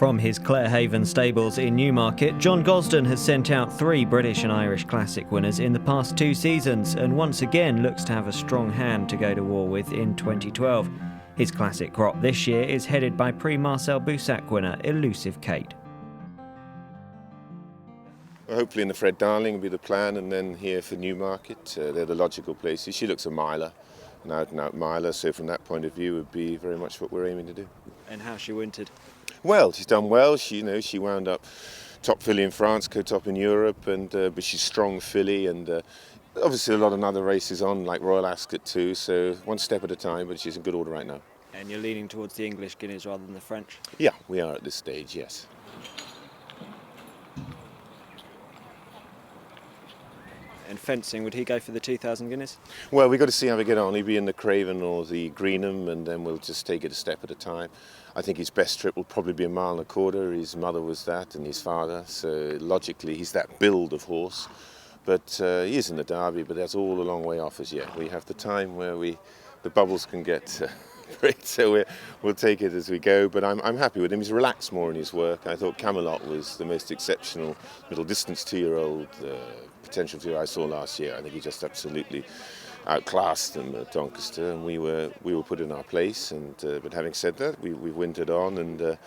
From his Clarehaven stables in Newmarket, John Gosden has sent out 3 British and Irish Classic winners in the past 2 seasons and once again looks to have a strong hand to go to war with in 2012. His Classic crop this year is headed by Prix Marcel Boussac winner Elusive Kate. Well, hopefully in the Fred Darling will be the plan, and then here for Newmarket. They're the logical places. She looks a miler, an out-and-out miler, so from that point of view it would be very much what we're aiming to do. And how's she wintered? Well, she's done well. She wound up top filly in France, co-top in Europe, and but she's strong filly, and obviously a lot of other races on, like Royal Ascot too. So one step at a time, but she's in good order right now. And you're leaning towards the English Guineas rather than the French? Yeah, we are at this stage. Yes. And fencing, would he go for the 2,000 guineas? Well, we've got to see how we get on. He'll be in the Craven or the Greenham, and then we'll just take it a step at a time. I think his best trip will probably be 1.25 miles. His mother was that, and his father. So logically, he's that build of horse. But he is in the Derby, but that's all a long way off as yet. We have the time where the bubbles can get great, so we'll take it as we go. But I'm happy with him. He's relaxed more in his work. I thought Camelot was the most exceptional middle distance 2-year-old potential 2 I saw last year. I think he just absolutely outclassed them at Doncaster, and we were put in our place. And but having said that, we've wintered on, and you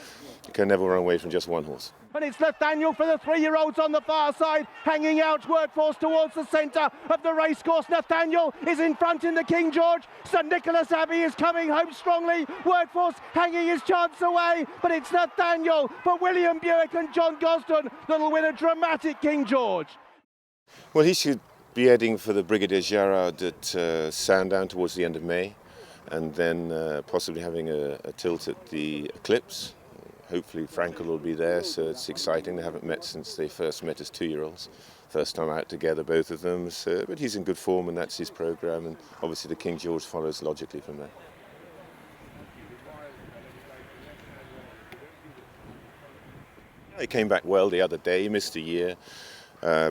can never run away from just one horse. And it's Nathaniel for the 3-year-olds on the far side, hanging out Workforce towards the centre of the racecourse. Nathaniel is in front in the King George. St Nicholas Abbey is coming home strongly. Workforce hanging his chance away, but it's Nathaniel for William Buick and John Gosden that'll win a dramatic King George. Well, he should be heading for the Brigadier Gerard at Sandown towards the end of May, and then possibly having a tilt at the Eclipse. Hopefully Franco will be there, so it's exciting. They haven't met since they first met as 2-year-olds. First time out together, both of them. So, but he's in good form, and that's his programme, and obviously the King George follows logically from there. He came back well the other day. He missed a year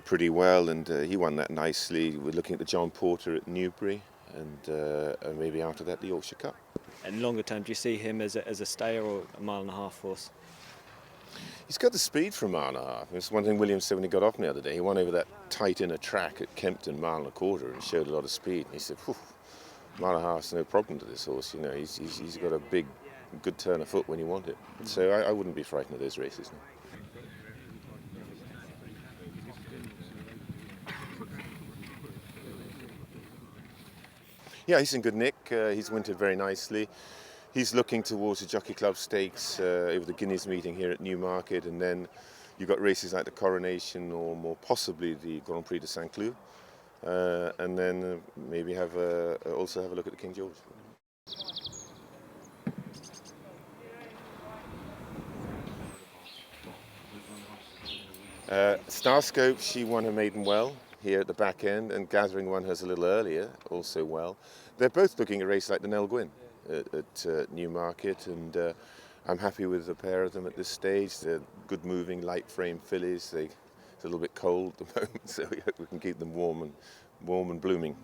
pretty well, and he won that nicely. We're looking at the John Porter at Newbury, and maybe after that the Yorkshire Cup. And longer term, do you see him as a stayer or a 1.5 mile horse? He's got the speed for 1.5 miles. It's one thing Williams said when he got off the other day. He won over that tight inner track at Kempton, 1.25 miles, and showed a lot of speed. And he said, 1.5 miles is no problem to this horse. You know, he's got a big, good turn of foot when you want it. So I wouldn't be frightened of those races. No. Yeah, he's in good nick. He's wintered very nicely. He's looking towards the Jockey Club Stakes over the Guineas meeting here at Newmarket, and then you've got races like the Coronation or more possibly the Grand Prix de Saint-Cloud, and then maybe also have a look at the King George. Starscope, she won her maiden well here at the back end, and Gathering won hers a little earlier, also well. They're both looking at a race like the Nell Gwyn at Newmarket, and I'm happy with the pair of them at this stage. They're good moving, light frame fillies. It's a little bit cold at the moment, so we hope we can keep them warm and blooming.